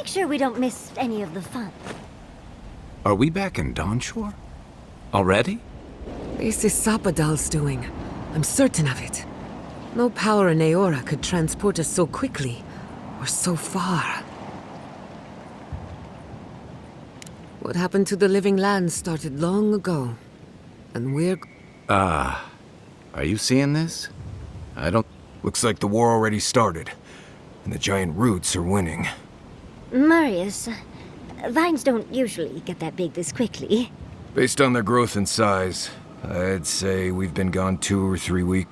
sure we don't miss any of the fun. Are we back in Dawnshore? Already? This is Sapadal's doing. I'm certain of it. No power in Aora could transport us so quickly, or so far. What happened to the living land started long ago. And we're... Are you seeing this? I don't... Looks like the war already started, and the giant roots are winning. Marius, vines don't usually get that big this quickly. Based on their growth and size, I'd say we've been gone 2 or 3 weeks.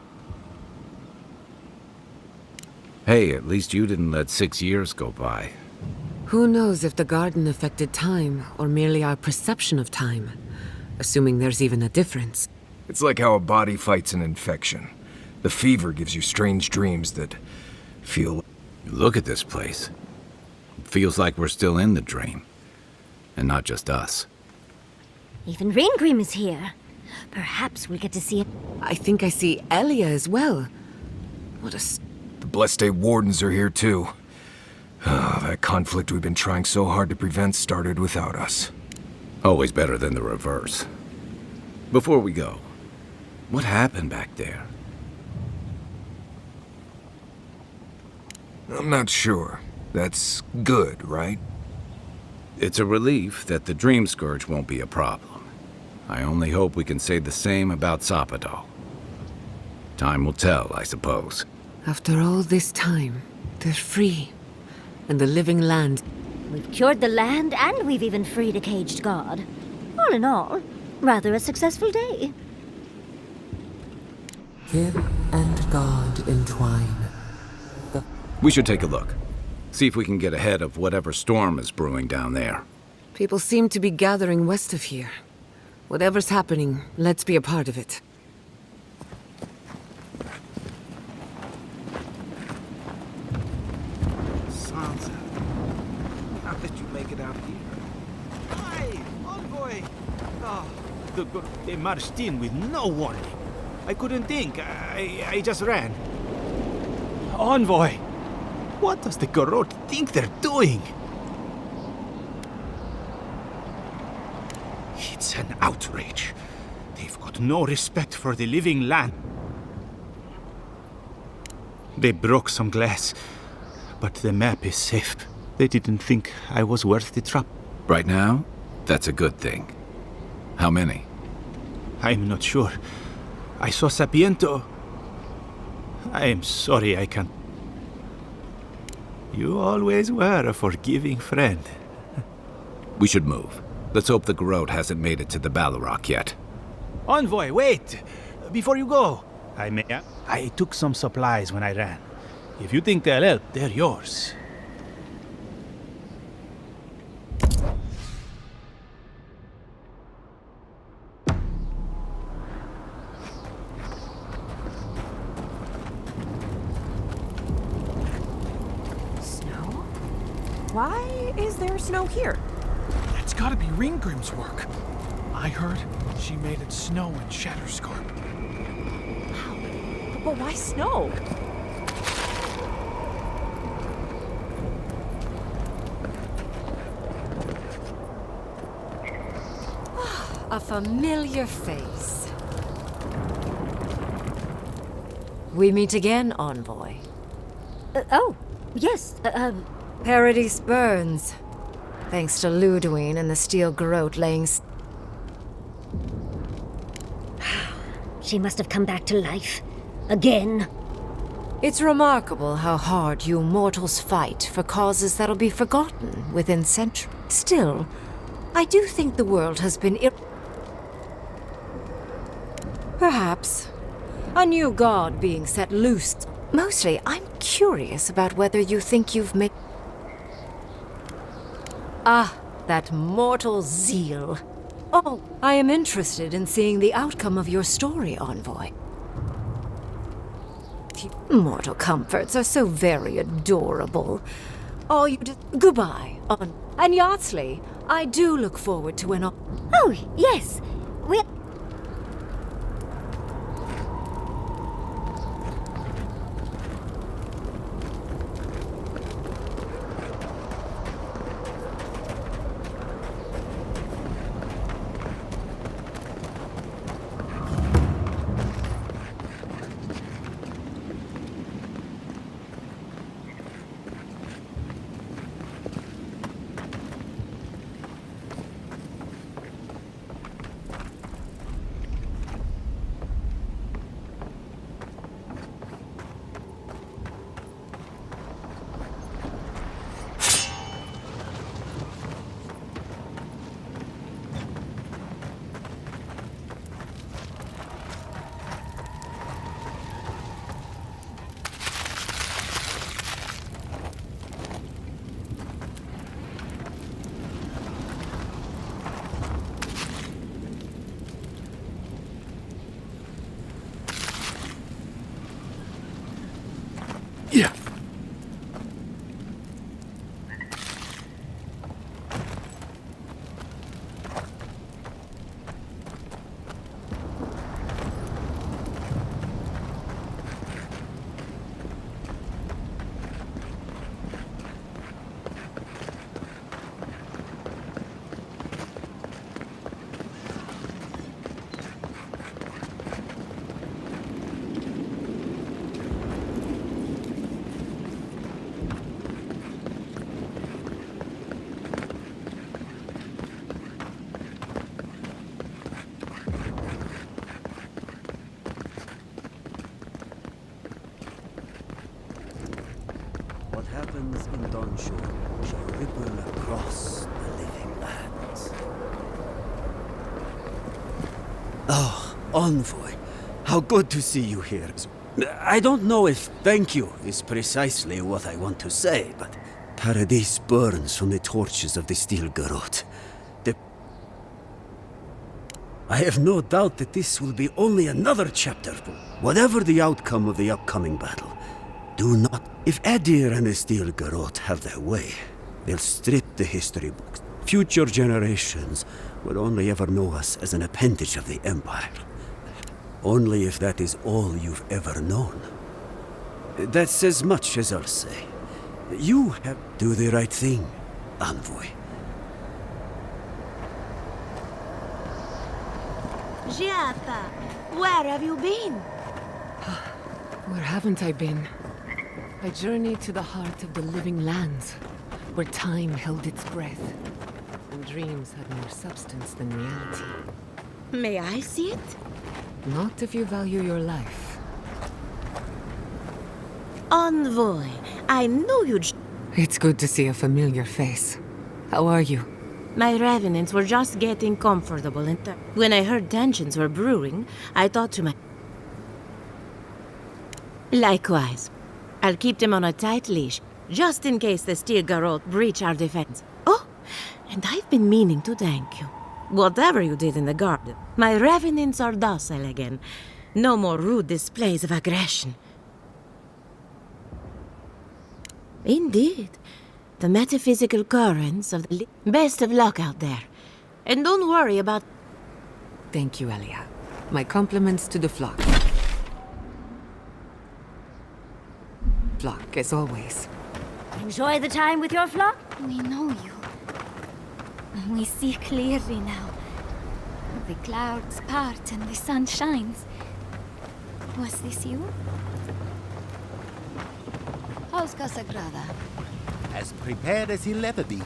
Hey, at least you didn't let 6 years go by. Who knows if the garden affected time, or merely our perception of time? Assuming there's even a difference. It's like how a body fights an infection. The fever gives you strange dreams that feel... Look at this place. It feels like we're still in the dream. And not just us. Even Reingrim is here. Perhaps we'll get to see it. I think I see Elia as well. What a... The Blessed Day Wardens are here too. That conflict we've been trying so hard to prevent started without us. Always better than the reverse. Before we go, what happened back there? I'm not sure. That's good, right? It's a relief that the Dream Scourge won't be a problem. I only hope we can say the same about Sapadal. Time will tell, I suppose. After all this time, they're free. And the living land... We've cured the land, and we've even freed a caged god. All in all, rather a successful day. Kid and God entwine. We should take a look. See if we can get ahead of whatever storm is brewing down there. People seem to be gathering west of here. Whatever's happening, let's be a part of it. Sansa, how did you make it out here? Hi, envoy! Oh, they marched in with no warning. I couldn't think. I just ran. Envoy! What does the Garrote think they're doing? It's an outrage. They've got no respect for the living land. They broke some glass, but the map is safe. They didn't think I was worth the trouble. Right now, that's a good thing. How many? I'm not sure. I saw Sapiento. I am sorry I can't... You always were a forgiving friend. We should move. Let's hope the Garrote hasn't made it to the Balrog yet. Envoy, wait! Before you go, I took some supplies when I ran. If you think they'll help, they're yours. Why is there snow here? It's gotta be Reingrim's work. I heard she made it snow in Shatterscarp. But why snow? A familiar face. We meet again, Envoy. Oh, yes, Paradis burns. Thanks to Ludwine and the Steel Garrote laying... She must have come back to life. Again. It's remarkable how hard you mortals fight for causes that'll be forgotten within centuries. Still, I do think the world has been Perhaps. A new god being set loose. Mostly, I'm curious about whether you think you've made... Ah, that mortal zeal. Oh, I am interested in seeing the outcome of your story, Envoy. Mortal comforts are so very adorable. All you did... Goodbye, and Yardsley, I do look forward to an... Oh, yes. We're... heavens in Dawnshore shall ripple across the living lands. Oh, Envoy, how good to see you here. I don't know if thank you is precisely what I want to say, but Paradis burns from the torches of the Steel Garrote. I have no doubt that this will be only another chapter. Whatever the outcome of the upcoming battle, do not... If Edir and the Steel Garrote have their way, they'll strip the history books. Future generations will only ever know us as an appendage of the Empire. Only if that is all you've ever known. That's as much as I'll say. You have... Do the right thing, Envoy. Giata, where have you been? Where haven't I been? I journeyed to the heart of the living lands, where time held its breath, and dreams had more substance than reality. May I see it? Not if you value your life. Envoy, I knew you'd... It's good to see a familiar face. How are you? My revenants were just getting comfortable and when I heard tensions were brewing, I thought to myself... Likewise. I'll keep them on a tight leash, just in case the Steel Garrote breach our defense. Oh, and I've been meaning to thank you. Whatever you did in the garden, my revenants are docile again. No more rude displays of aggression. Indeed. The metaphysical currents of the... Best of luck out there. And don't worry about... Thank you, Elia. My compliments to the flock. Flock, as always. Enjoy the time with your flock? We know you. We see clearly now. The clouds part and the sun shines. Was this you? How's Casagrada? As prepared as he'll ever be.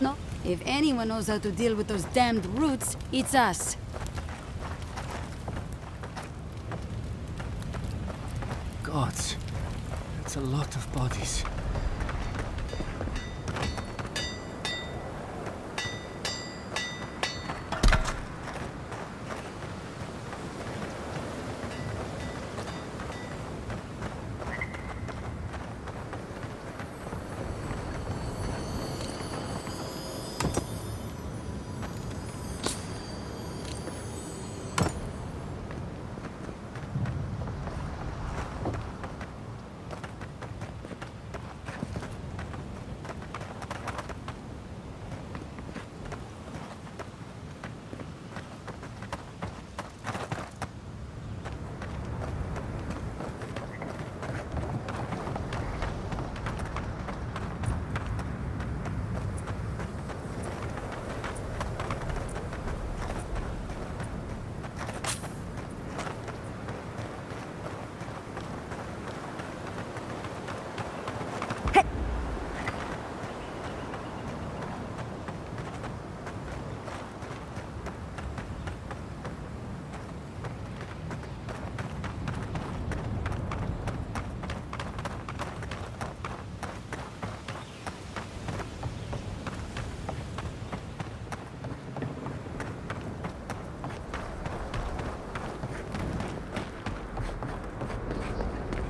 No. If anyone knows how to deal with those damned roots, it's us. Gods. That's a lot of bodies.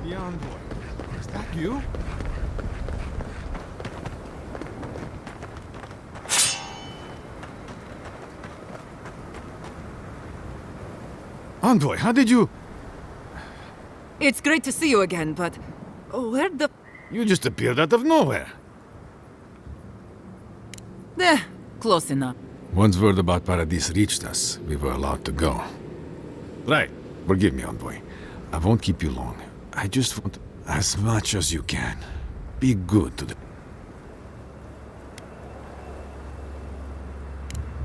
The envoy. Is that you? Envoy, how did you... It's great to see you again, but... where the... You just appeared out of nowhere. Close enough. Once word about Paradis reached us, we were allowed to go. Right. Forgive me, Envoy. I won't keep you long. I just want as much as you can. Be good to the...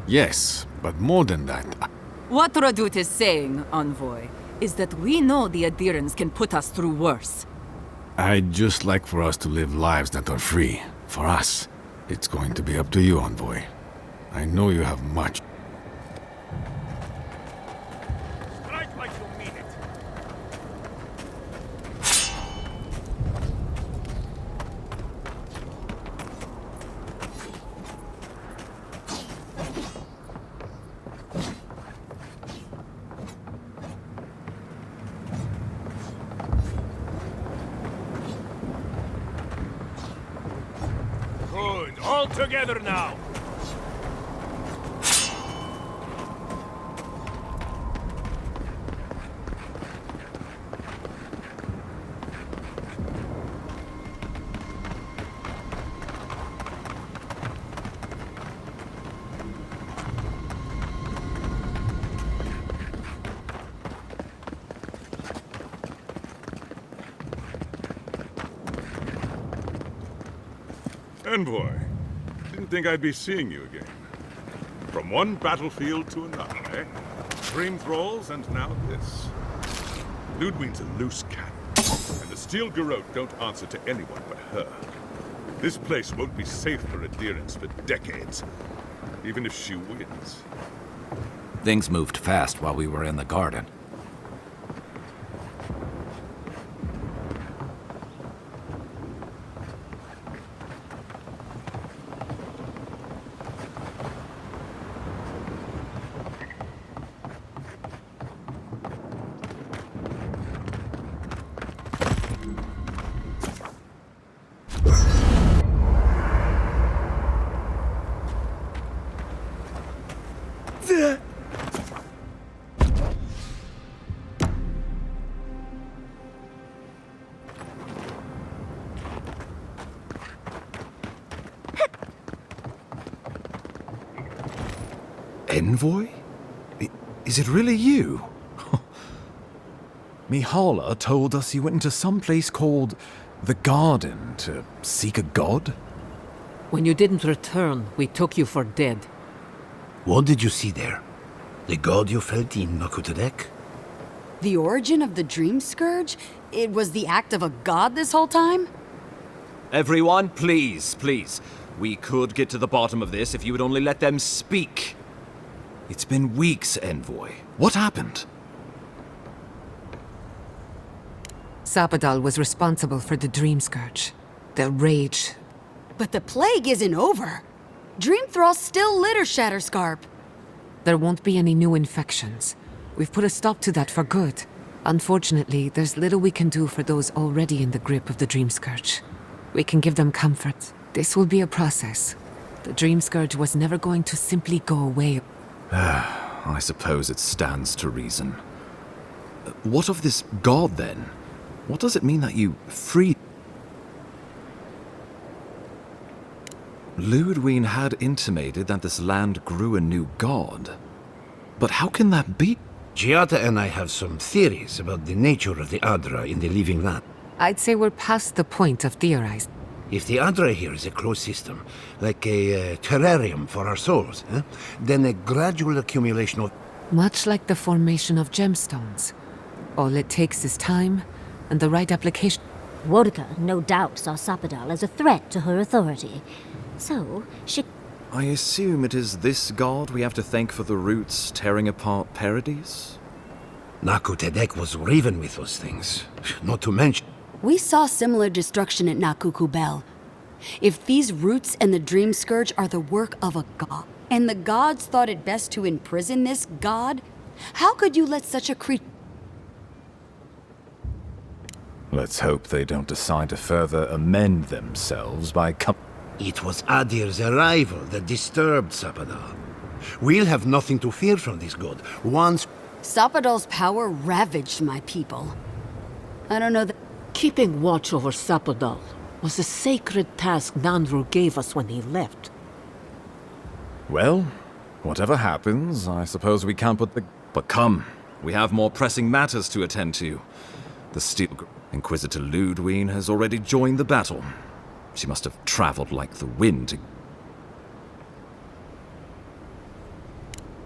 Yes, but more than that... What Radut is saying, Envoy, is that we know the adherents can put us through worse. I'd just like for us to live lives that are free. For us, it's going to be up to you, Envoy. I know you have much. Strike like you mean it. all together now! Envoy, didn't think I'd be seeing you again. From one battlefield to another, eh? Dream thralls, and now this. Ludwig's a loose cannon, and the Steel Garrote don't answer to anyone but her. This place won't be safe for adherents for decades, even if she wins. Things moved fast while we were in the garden. Envoy? Is it really you? Mihala told us you went into some place called the Garden to seek a god? When you didn't return, we took you for dead. What did you see there? The god you felt in Nakutadek? The origin of the Dream Scourge? It was the act of a god this whole time? Everyone, please, please. We could get to the bottom of this if you would only let them speak. It's been weeks, Envoy. What happened? Sapadal was responsible for the Dream Scourge. The rage. But the plague isn't over. Dream thralls still litter Shatterscarp. There won't be any new infections. We've put a stop to that for good. Unfortunately, there's little we can do for those already in the grip of the Dream Scourge. We can give them comfort. This will be a process. The Dream Scourge was never going to simply go away. I suppose it stands to reason. What of this god, then? What does it mean that you freed? Ludwig had intimated that this land grew a new god. But how can that be? Giada and I have some theories about the nature of the Adra in the living land. I'd say we're past the point of theorizing. If the Adra here is a closed system, like a terrarium for our souls, then a gradual accumulation of... Much like the formation of gemstones. All it takes is time and the right application. Wodka no doubt saw Sapadal as a threat to her authority. So, she... I assume it is this god we have to thank for the roots tearing apart Paradis? Nakutadek was riven with those things, not to mention... We saw similar destruction at Nakuku Bell. If these roots and the Dream Scourge are the work of a god, and the gods thought it best to imprison this god, how could you let such a creature... Let's hope they don't decide to further amend themselves by It was Adir's arrival that disturbed Sapadal. We'll have nothing to fear from this god once... Sapadal's power ravaged my people. I don't know that... Keeping watch over Sapadal was a sacred task Nandru gave us when he left. Well, whatever happens, I suppose we can't put the... But come, we have more pressing matters to attend to. The Steel... Inquisitor Ludwig has already joined the battle. She must have traveled like the wind to...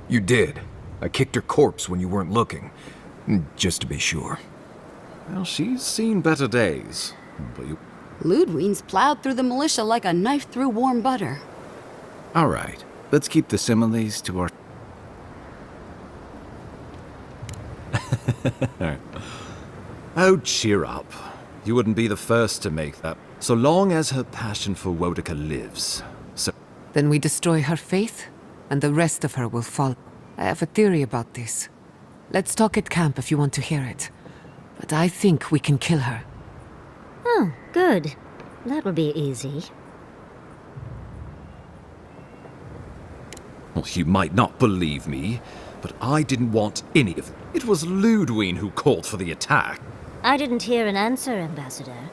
You did. I kicked her corpse when you weren't looking. Just to be sure. Well, she's seen better days, but you... Ludwig's plowed through the militia like a knife through warm butter. All right, let's keep the similes to our... Oh, cheer up. You wouldn't be the first to make that, so long as her passion for Wodica lives. So... Then we destroy her faith, and the rest of her will follow. I have a theory about this. Let's talk at camp if you want to hear it. But I think we can kill her. Oh, good. That will be easy. Well, you might not believe me, but I didn't want any of it. It was Ludwig who called for the attack. I didn't hear an answer, Ambassador.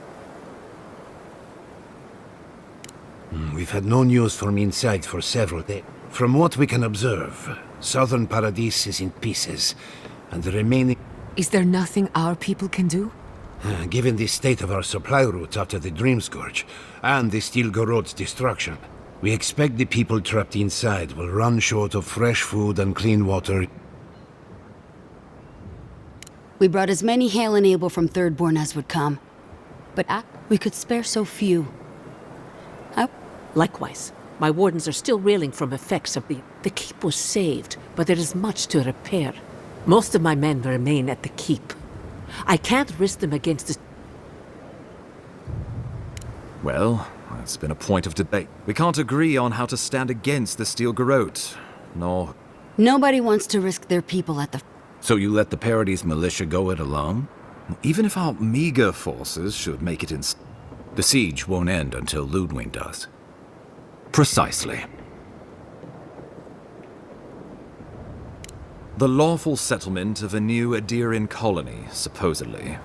We've had no news from inside for several days. From what we can observe, southern Paradis is in pieces, and the remaining... Is there nothing our people can do? Given the state of our supply routes after the Dream Scourge, and the Steel Garot's destruction, we expect the people trapped inside will run short of fresh food and clean water. We brought as many Hale and Able from Thirdborn as would come. But we could spare so few. Likewise. My wardens are still reeling from effects of the keep was saved, but there is much to repair. Most of my men remain at the keep. I can't risk them against this. Well, that's been a point of debate. We can't agree on how to stand against the Steel Garot, nor... Nobody wants to risk their people at the... So you let the Paradis militia go it alone? Even if our meager forces should make it in... The siege won't end until Ludwig does. Precisely. The lawful settlement of a new Adirian colony, supposedly.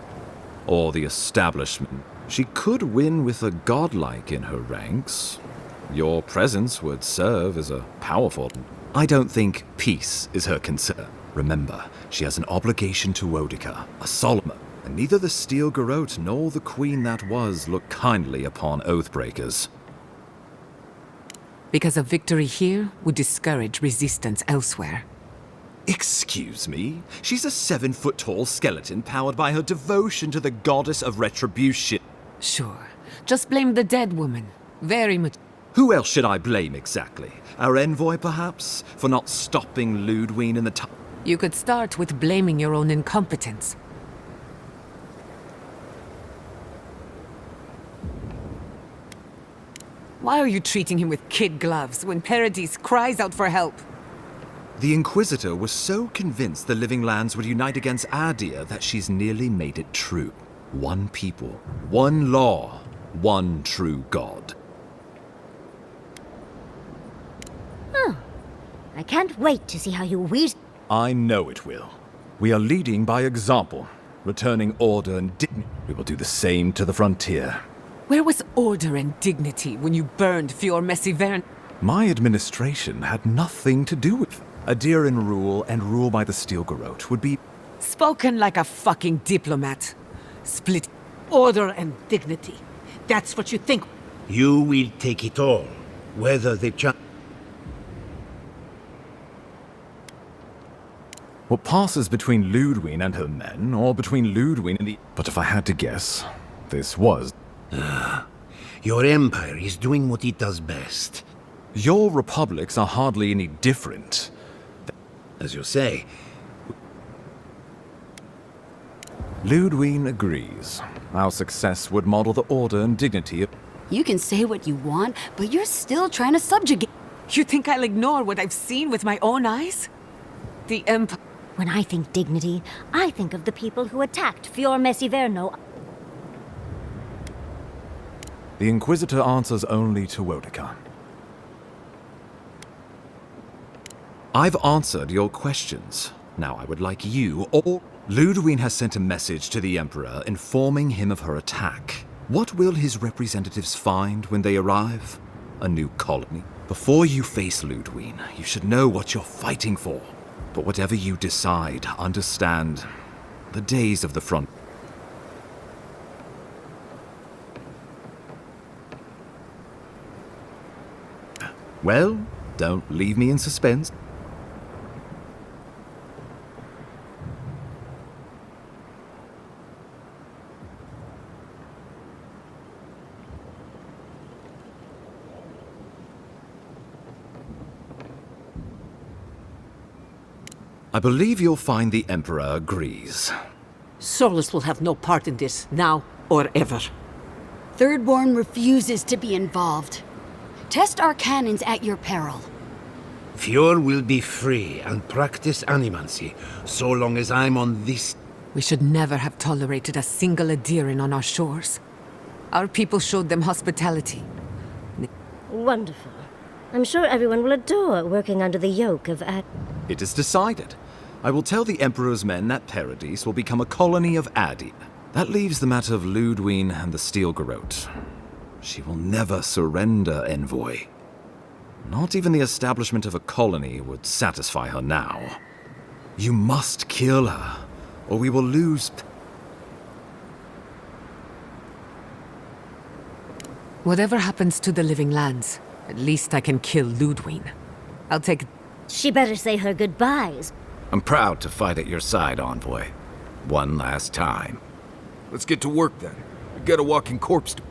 Or the establishment. She could win with a godlike in her ranks. Your presence would serve as a powerful... I don't think peace is her concern. Remember, she has an obligation to Wodica, a Solomon, and neither the Steel Garot nor the Queen that was look kindly upon oathbreakers. Because a victory here would discourage resistance elsewhere. Excuse me? She's a 7-foot-tall skeleton powered by her devotion to the goddess of retribution. Sure. Just blame the dead woman. Very much. Who else should I blame exactly? Our envoy, perhaps? For not stopping Ludwig in the time? You could start with blaming your own incompetence. Why are you treating him with kid gloves when Paradis cries out for help? The Inquisitor was so convinced the Living Lands would unite against Adir that she's nearly made it true. One people, one law, one true God. Oh, I can't wait to see how you weed... I know it will. We are leading by example, returning order and dignity. We will do the same to the frontier. Where was order and dignity when you burned Fior Messivern? My administration had nothing to do with it. Adirian rule and rule by the Steel Garot would be... Spoken like a fucking diplomat. Split order and dignity. That's what you think. You will take it all, whether the What passes between Ludwig and her men, or between Ludwig and the... But if I had to guess, this was... Your empire is doing what it does best. Your republics are hardly any different. As you say. Ludwig agrees. Our success would model the order and dignity of... You can say what you want, but you're still trying to subjugate... You think I'll ignore what I've seen with my own eyes? The Empire... When I think dignity, I think of the people who attacked Fior Messiverno. The Inquisitor answers only to Wodica. I've answered your questions. Now I would like you or... Ludwig has sent a message to the Emperor informing him of her attack. What will his representatives find when they arrive? A new colony? Before you face Ludwig, you should know what you're fighting for. But whatever you decide, understand the days of the front. Well, don't leave me in suspense. I believe you'll find the Emperor agrees. Solus will have no part in this, now or ever. Thirdborn refuses to be involved. Test our cannons at your peril. Fior will be free and practice animancy, so long as I'm on this... We should never have tolerated a single Adirian on our shores. Our people showed them hospitality. Wonderful. I'm sure everyone will adore working under the yoke of It is decided. I will tell the Emperor's men that Paradis will become a colony of Adir. That leaves the matter of Ludwine and the Steel Garrote. She will never surrender, Envoy. Not even the establishment of a colony would satisfy her now. You must kill her, or we will lose... Whatever happens to the living lands, at least I can kill Ludwine. I'll take... She better say her goodbyes. I'm proud to fight at your side, Envoy. One last time. Let's get to work then. We got a walking corpse to...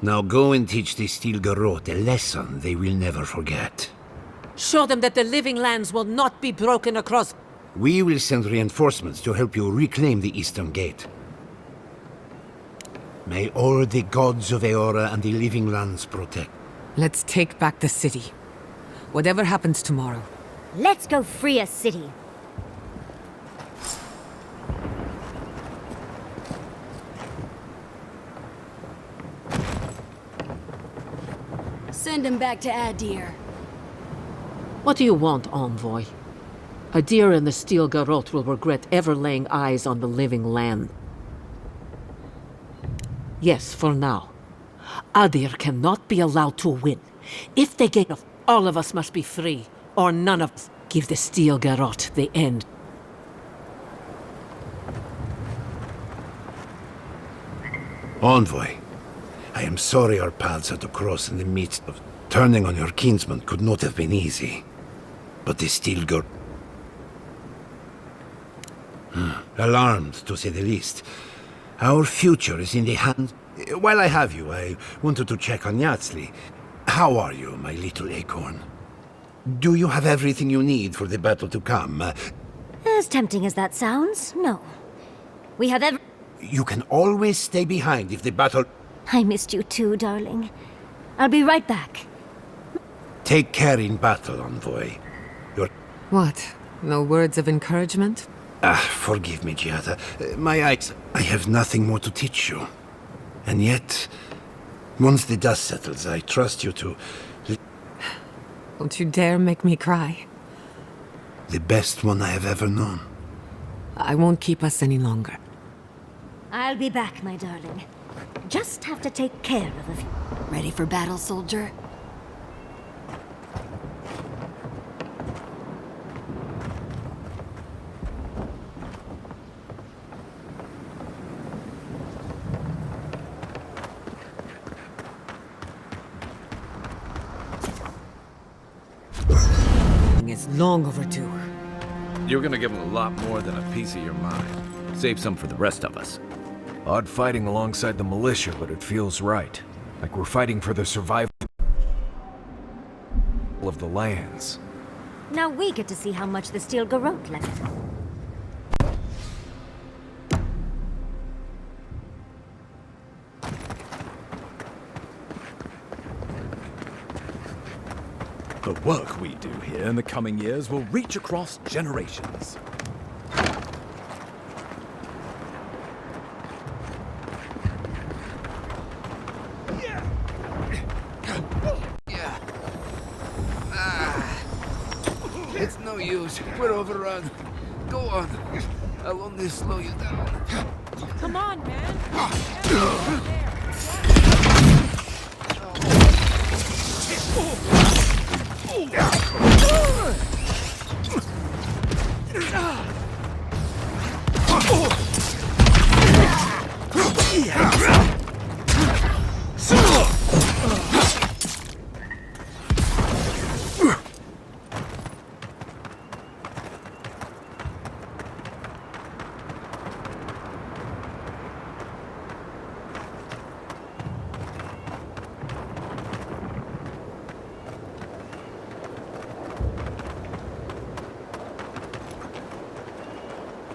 Now go and teach the Steel Garrote a lesson they will never forget. Show them that the living lands will not be broken across. We will send reinforcements to help you reclaim the Eastern Gate. May all the gods of Eora and the living lands protect. Let's take back the city. Whatever happens tomorrow. Let's go free a city. Send him back to Adir. What do you want, Envoy? Adir and the Steel Garrote will regret ever laying eyes on the living land. Yes, for now. Adir cannot be allowed to win. If they get off, all of us must be free, or none of us. Give the Steel Garrote the end. Envoy, I am sorry our paths had to cross in the midst of... Turning on your kinsman could not have been easy. But the Steel Garrote... Alarmed, to say the least. Our future is in the hands... While I have you, I wanted to check on Yatsli. How are you, my little acorn? Do you have everything you need for the battle to come? As tempting as that sounds, no. We have You can always stay behind if the battle... I missed you too, darling. I'll be right back. Take care in battle, Envoy. What? No words of encouragement? Forgive me, Giada. My eyes... I have nothing more to teach you. And yet, once the dust settles, I trust you to... Don't you dare make me cry. The best one I have ever known. I won't keep us any longer. I'll be back, my darling. Just have to take care of a few. Ready for battle, soldier? It's long overdue. You're gonna give him a lot more than a piece of your mind. Save some for the rest of us. Odd fighting alongside the militia, but it feels right. Like we're fighting for the survival of the lands. Now we get to see how much the Steel Garrote left. The work we do here in the coming years will reach across generations. It's no use. We're overrun. Go on. I'll only slow you down. Come on, man.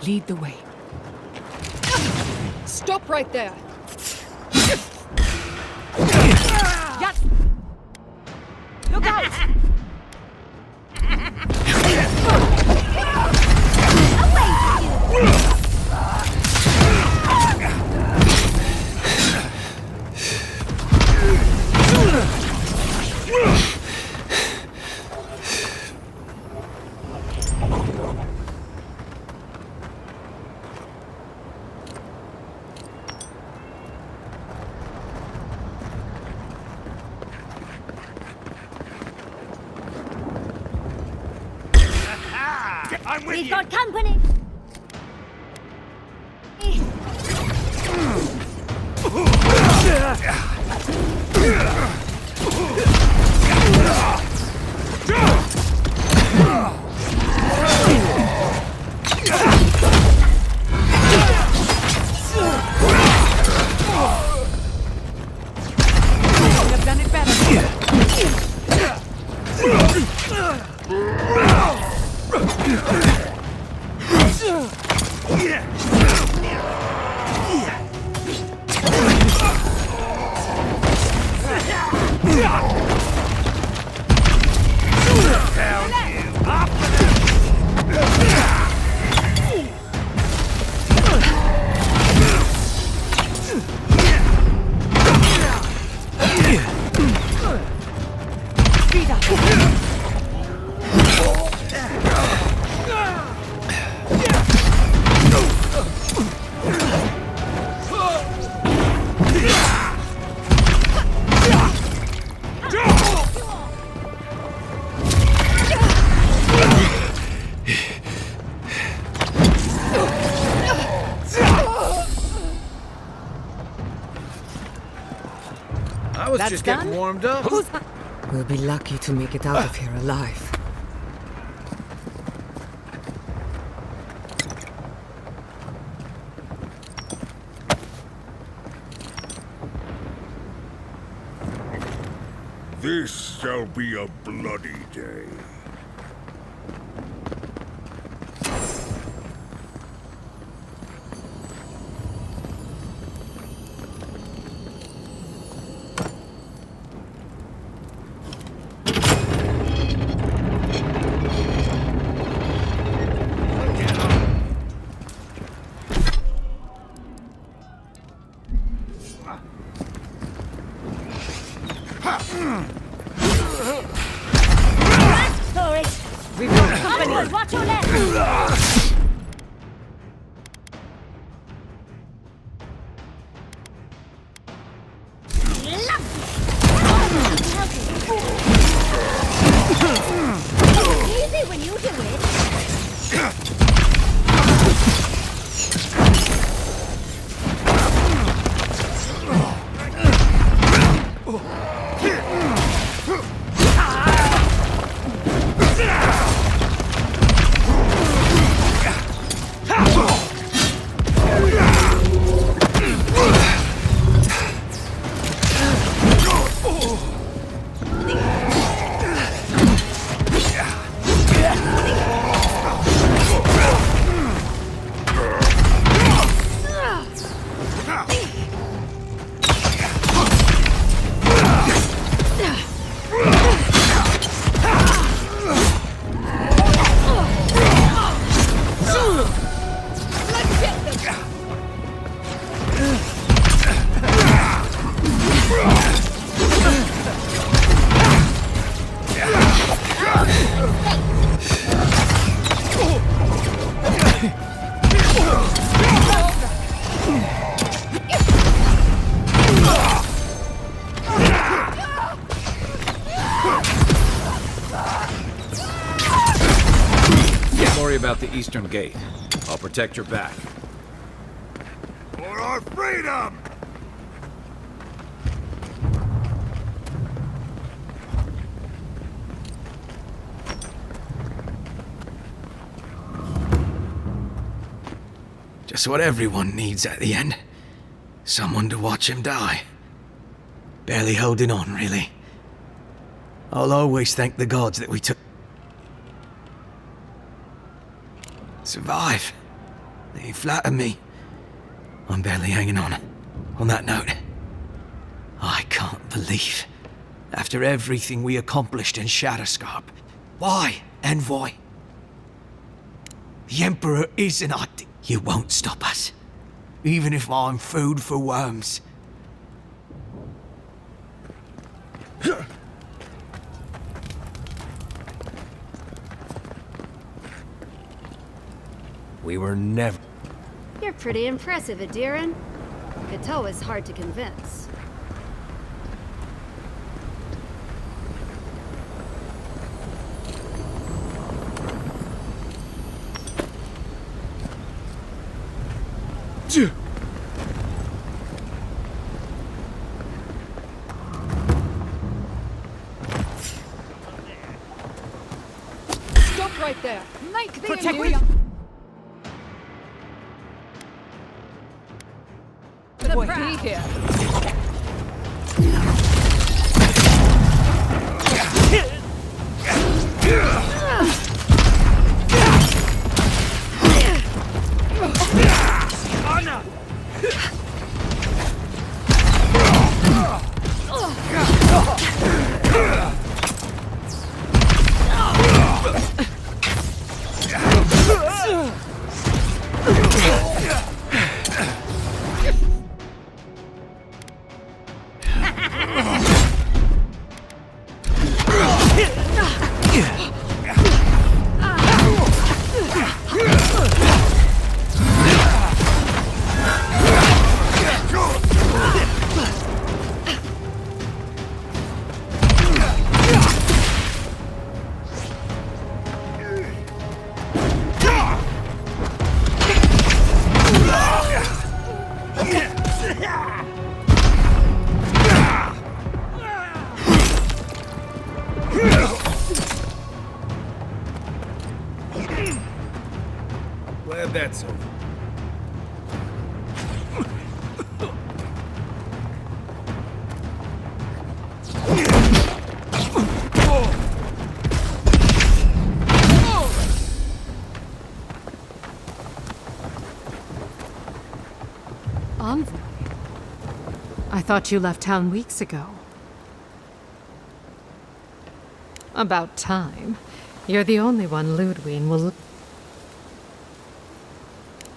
Lead the way. Stop right there! Yes! Look out! I'm with We've you. got company! I've done it better. I was That's just done? getting warmed up. We'll be lucky to make it out of here alive. This shall be a bloody day. Sorry. We've got company. Onward, watch your left! Easy when you do it. Don't worry about the eastern gate. I'll protect your back. For our freedom! Just what everyone needs at the end. Someone to watch him die. Barely holding on, really. I'll always thank the gods that we took. Survive. They flatter me. I'm barely hanging on. On that note, I can't believe, after everything we accomplished in Shatterscarp, why, Envoy? The Emperor is an idea. You won't stop us, even if I'm food for worms. We were never... You're pretty impressive, Adiran. Gato is hard to convince. right there. Make the Protect area. The boy. be here. Anna! Glad that's over. Envoy? I thought you left town weeks ago. About time. You're the only one Ludwig will...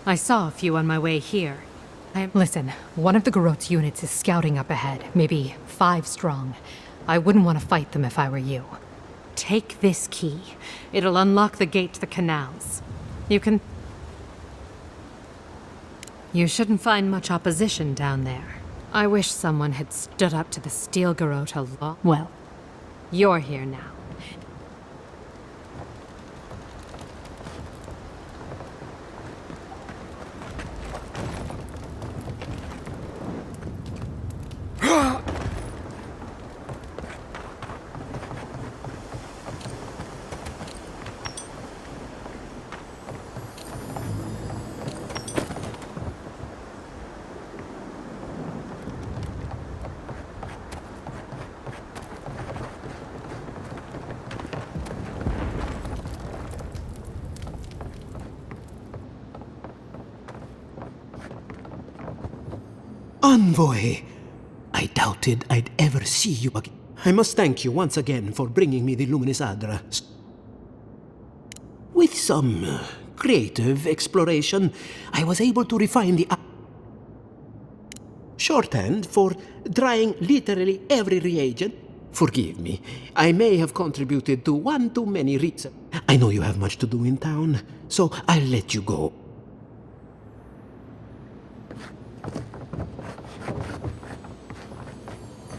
I saw a few on my way here. Listen, one of the Garot's units is scouting up ahead, maybe 5 strong. I wouldn't want to fight them if I were you. Take this key. It'll unlock the gate to the canals. You shouldn't find much opposition down there. I wish someone had stood up to the Steel Garot a lot. Well, you're here now. Envoy! I doubted I'd ever see you again. I must thank you once again for bringing me the Luminous Adra. With some creative exploration, I was able to refine the shorthand for drying literally every reagent. Forgive me, I may have contributed to one too many reasons. I know you have much to do in town, so I'll let you go.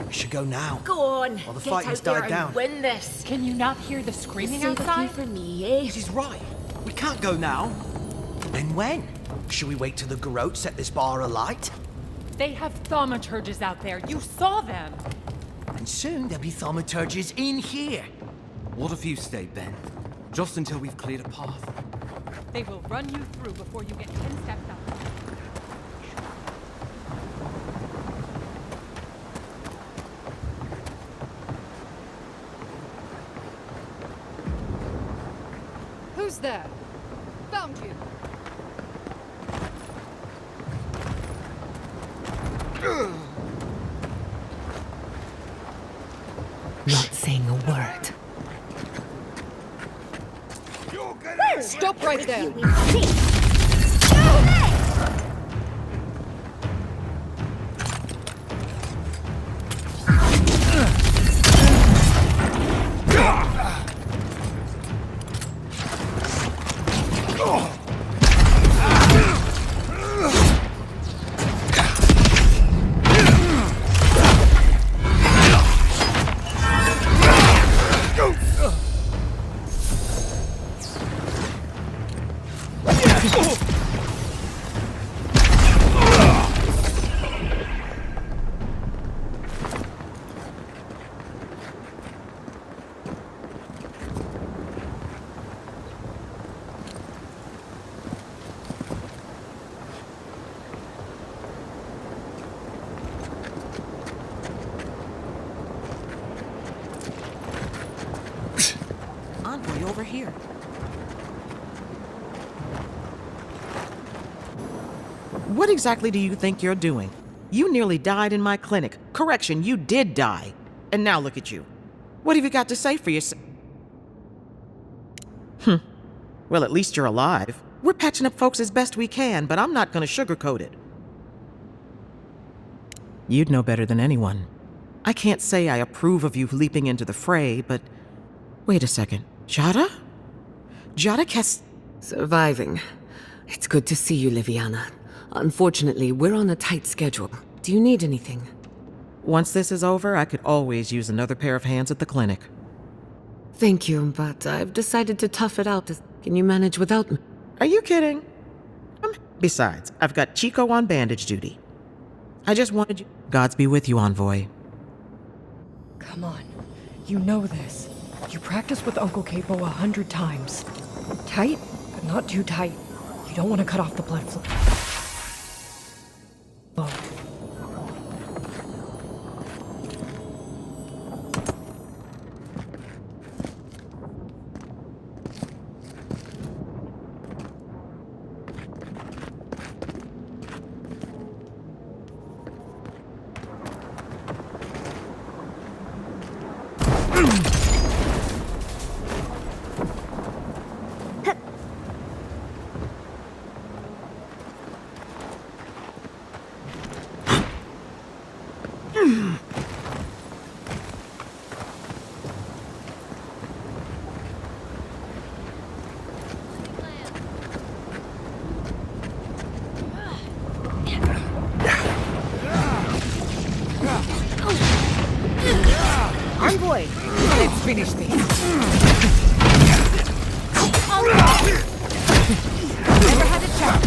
We should go now. Go on. While the Get fighting's out there died down. and win this. Can you not hear the screaming Save outside? a few for me, eh? She's right. We can't go now. Then when? Should we wait till the Garot set this bar alight? They have thaumaturges out there. You saw them. And soon there'll be thaumaturges in here. What if you stayed then? Just until we've cleared a path. They will run you through before you get 10 steps up. Who's there? Found you. Not saying a word. Stop right there. way over here. What exactly do you think you're doing? You nearly died in my clinic. Correction, you did die. And now look at you. What have you got to say for yourself? Well, at least you're alive. We're patching up folks as best we can, but I'm not gonna sugarcoat it. You'd know better than anyone. I can't say I approve of you leaping into the fray, but... Wait a second. Jada? Jada Kes... Surviving. It's good to see you, Liviana. Unfortunately, we're on a tight schedule. Do you need anything? Once this is over, I could always use another pair of hands at the clinic. Thank you, but I've decided to tough it out. Can you manage without me? Are you kidding? Besides, I've got Chico on bandage duty. I just wanted you... Gods be with you, Envoy. Come on. You know this. You practiced with Uncle Capo 100 times. Tight, but not too tight. You don't want to cut off the blood flow. Envoy! Let's finish this. Never had a chance.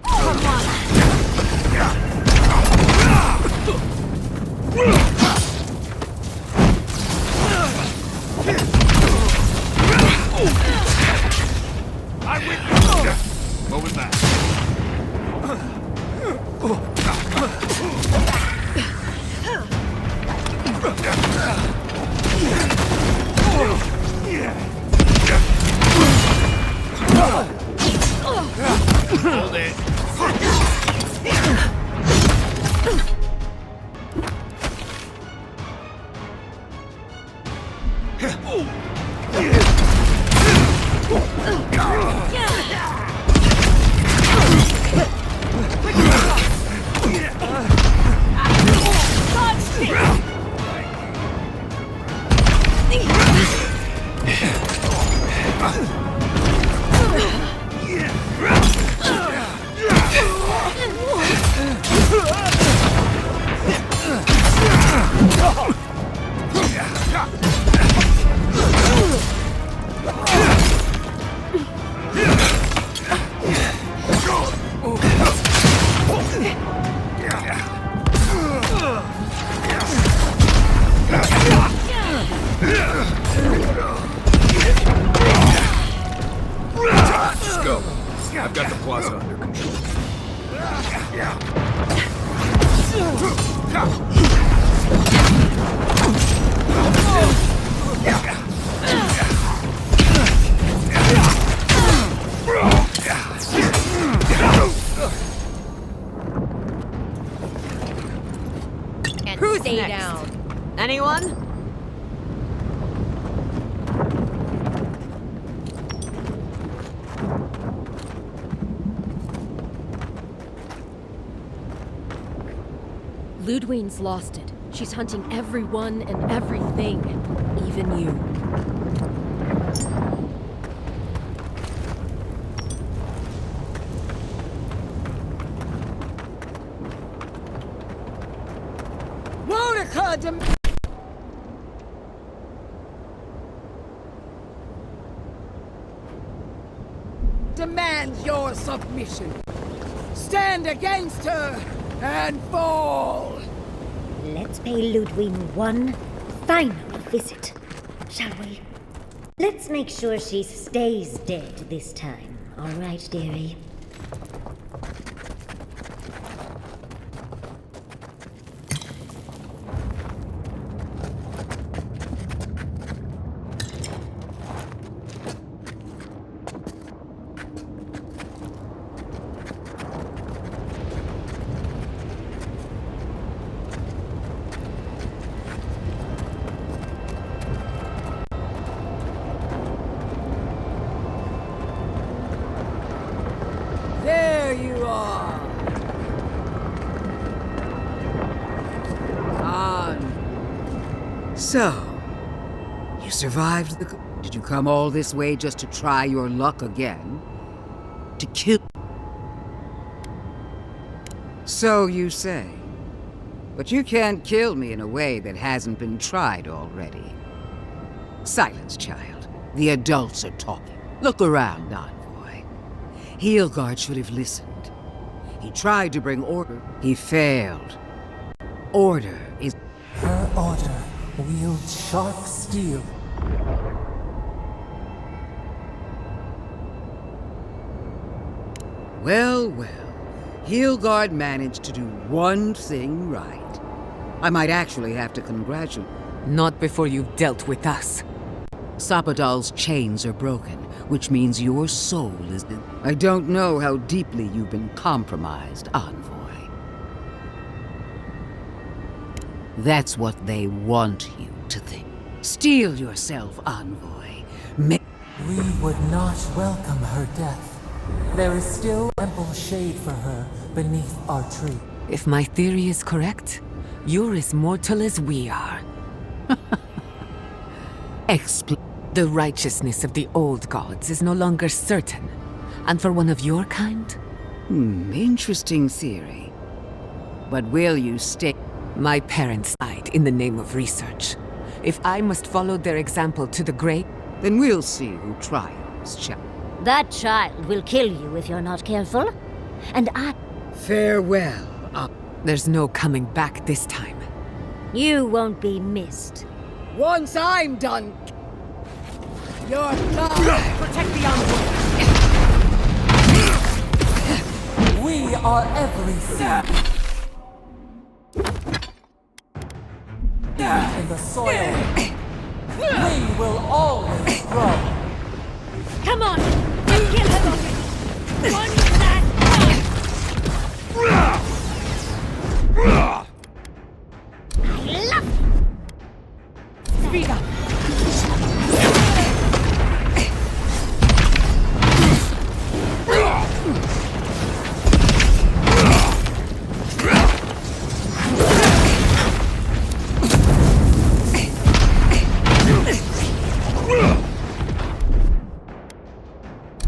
Come on. I'm with you! What was that? Hold it. Let's go. I've got the plaza under control. Who's stay next? Down. Anyone? Ludwine's lost it. She's hunting everyone and everything, even you. Demands your submission. Stand against her and fall. Let's pay Ludwine one final visit, shall we? Let's make sure she stays dead this time, all right, dearie? So, you survived the... Did you come all this way just to try your luck again? To kill... So you say. But you can't kill me in a way that hasn't been tried already. Silence, child. The adults are talking. Look around, Envoy. Heelguard should have listened. He tried to bring order. He failed. Order is... Her order wields sharp steel. Well, well. Heelguard managed to do one thing right. I might actually have to congratulate... Not before you've dealt with us. Sapadal's chains are broken, which means your soul is... I don't know how deeply you've been compromised, Envoy. That's what they want you to think. Steel yourself, Envoy. We would not welcome her death. There is still ample shade for her beneath our tree. If my theory is correct, you're as mortal as we are. The righteousness of the old gods is no longer certain. And for one of your kind? Interesting theory. But will you stay? My parents died in the name of research. If I must follow their example to the grave, then we'll see who triumphs, child. That child will kill you if you're not careful. And I... Farewell. There's no coming back this time. You won't be missed. Once I'm done... You're gone! Protect the envoy! We are every seed. In the soil, we will always grow. Come on! Let's kill him already! One last I love it! Speed up!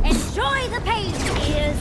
Enjoy the pain, dears!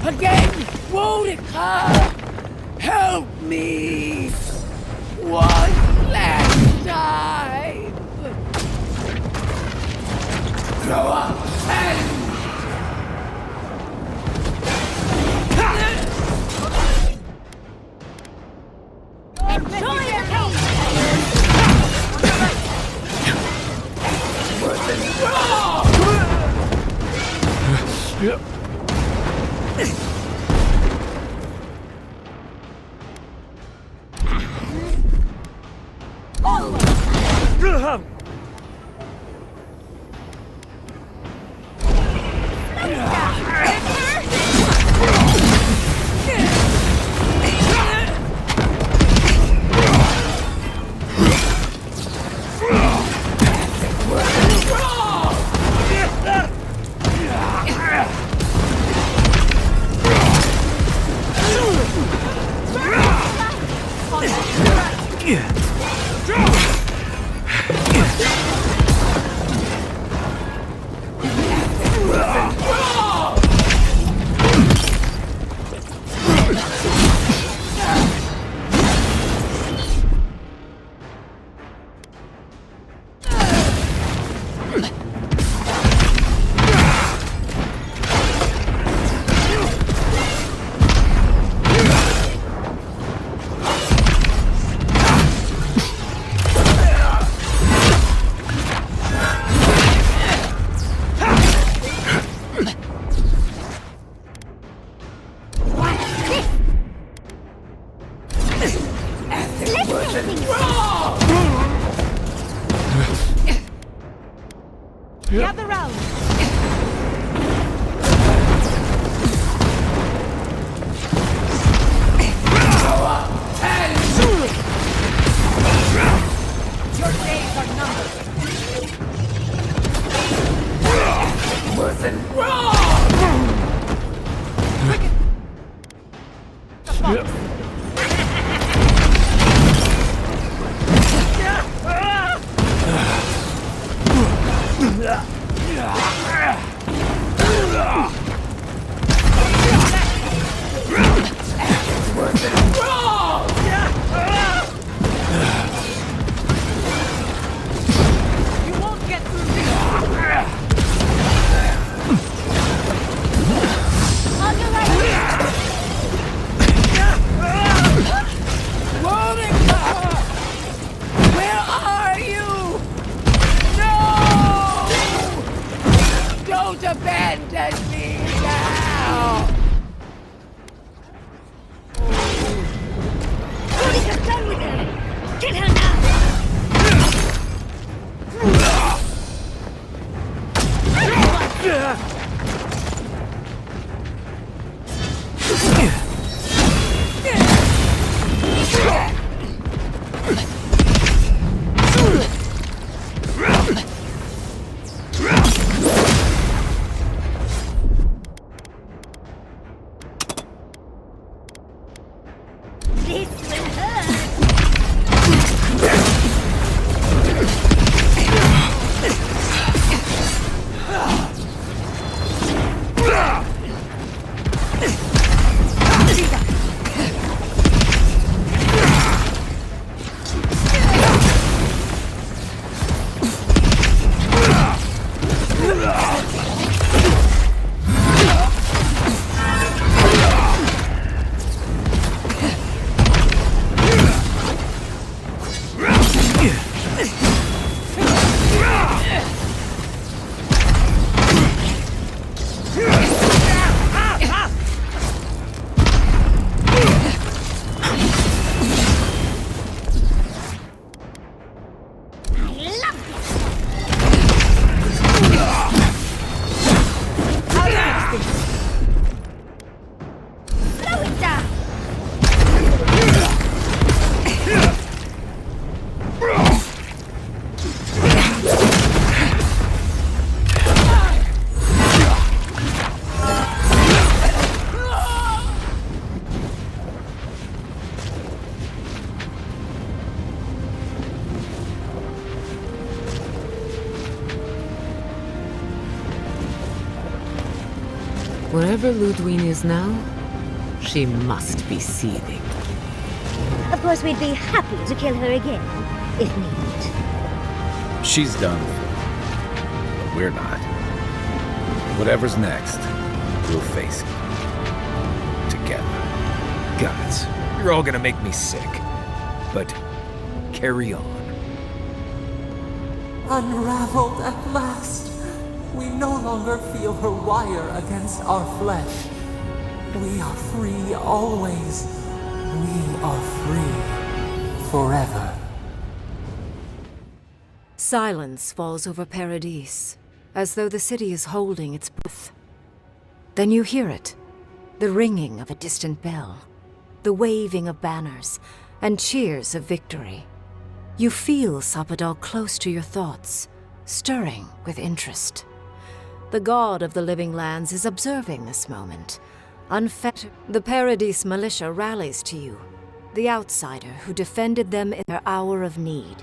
Again! Wounded! Help me! One last time! alive! Throw up and... Enjoy the pain! Gather round! Your days are numbered! Worth and You won't get through this! On your right! Monica! Where are you? No! Don't abandon me now! Monica's done with her! Kill her now! This will hurt! Wherever Ludwig is now, she must be seething. Of course, we'd be happy to kill her again. if needed. She's done for, but we're not. Whatever's next, we'll face it. Together. Guys, you're all gonna make me sick. But carry on. Unraveled at last. We no longer feel her wire against our flesh. We are free always. We are free forever. Silence falls over Paradis, as though the city is holding its breath. Then you hear it, the ringing of a distant bell, the waving of banners, and cheers of victory. You feel Sapadal close to your thoughts, stirring with interest. The god of the living lands is observing this moment. Unfettered, the Paradis militia rallies to you, the outsider who defended them in their hour of need.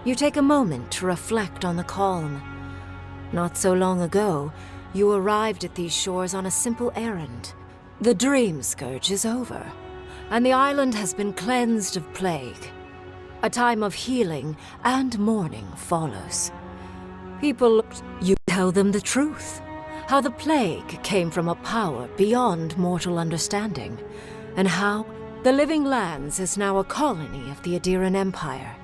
You take a moment to reflect on the calm. Not so long ago, you arrived at these shores on a simple errand. The Dream Scourge is over, and the island has been cleansed of plague. A time of healing and mourning follows. People look, you tell them the truth. How the plague came from a power beyond mortal understanding, and how the Living Lands is now a colony of the Adiran Empire.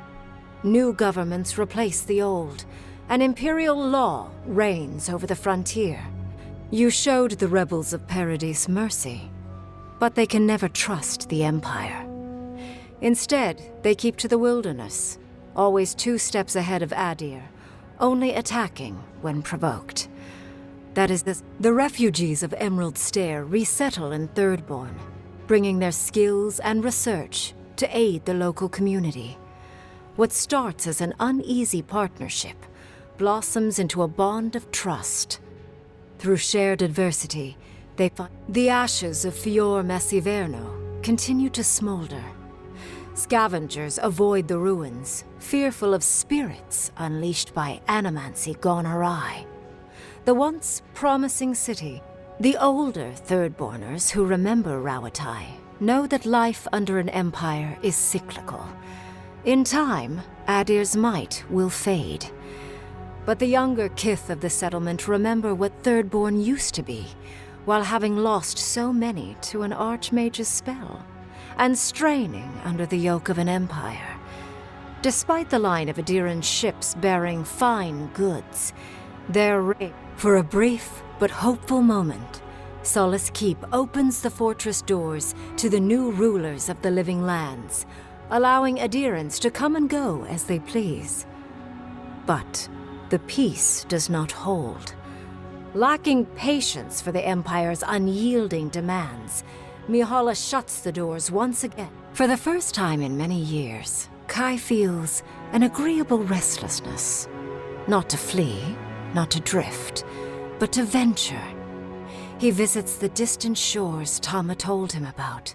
New governments replace the old, and imperial law reigns over the frontier. You showed the rebels of Paradis mercy, but they can never trust the Empire. Instead, they keep to the wilderness, always 2 steps ahead of Adir, only attacking when provoked. That is the refugees of Emerald Stair resettle in Thirdborn, bringing their skills and research to aid the local community. What starts as an uneasy partnership blossoms into a bond of trust. Through shared adversity, they find the ashes of Fior Messiverno continue to smolder. Scavengers avoid the ruins, fearful of spirits unleashed by animancy gone awry. The once promising city, the older Thirdborners who remember Rawatai know that life under an empire is cyclical. In time, Adir's might will fade. But the younger kith of the settlement remember what Thirdborn used to be, while having lost so many to an archmage's spell, and straining under the yoke of an empire. Despite the line of Adiran ships bearing fine goods, their raid, for a brief but hopeful moment, Solace Keep opens the fortress doors to the new rulers of the Living Lands, allowing Adirans to come and go as they please. But the peace does not hold. Lacking patience for the Empire's unyielding demands, Mihala shuts the doors once again. For the first time in many years, Kai feels an agreeable restlessness. Not to flee, not to drift, but to venture. He visits the distant shores Tama told him about,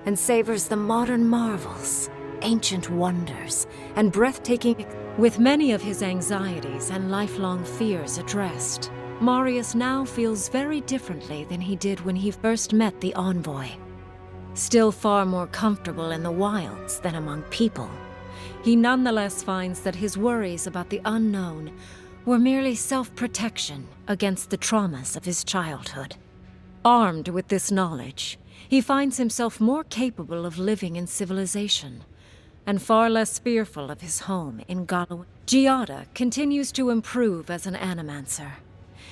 and savors the modern marvels, ancient wonders, and breathtaking. With many of his anxieties and lifelong fears addressed, Marius now feels very differently than he did when he first met the envoy. Still far more comfortable in the wilds than among people, he nonetheless finds that his worries about the unknown were merely self-protection against the traumas of his childhood. Armed with this knowledge, he finds himself more capable of living in civilization, and far less fearful of his home in Galloway. Giada continues to improve as an animancer.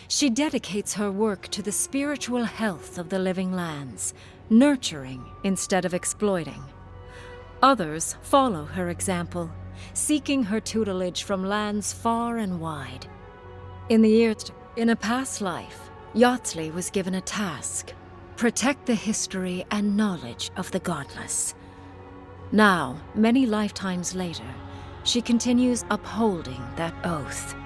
She dedicates her work to the spiritual health of the Living Lands, nurturing instead of exploiting. Others follow her example, seeking her tutelage from lands far and wide. In a past life, Yatsley was given a task: protect the history and knowledge of the godless. Now, many lifetimes later, she continues upholding that oath.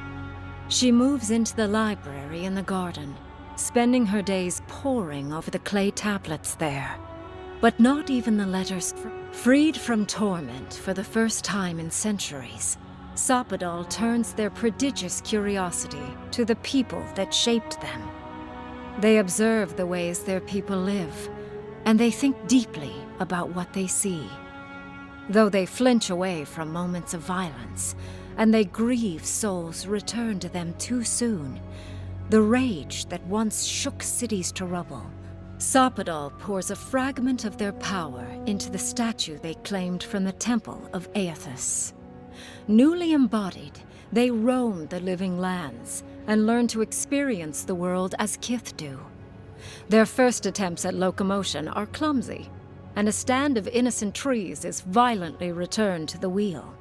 She moves into the library in the garden, spending her days poring over the clay tablets there. But not even the letters. Freed from torment for the first time in centuries, Sapadal turns their prodigious curiosity to the people that shaped them. They observe the ways their people live, and they think deeply about what they see. Though they flinch away from moments of violence, and they grieve souls returned to them too soon, the rage that once shook cities to rubble, Sopadal pours a fragment of their power into the statue they claimed from the temple of Aethys. Newly embodied, they roam the living lands and learn to experience the world as Kith do. Their first attempts at locomotion are clumsy, and a stand of innocent trees is violently returned to the wheel.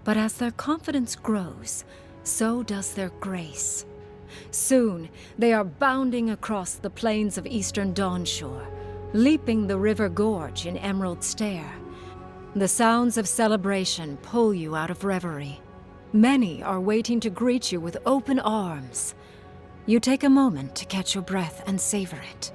But as their confidence grows, so does their grace. Soon, they are bounding across the plains of eastern Dawnshore, leaping the river gorge in Emerald Stair. The sounds of celebration pull you out of reverie. Many are waiting to greet you with open arms. You take a moment to catch your breath and savor it.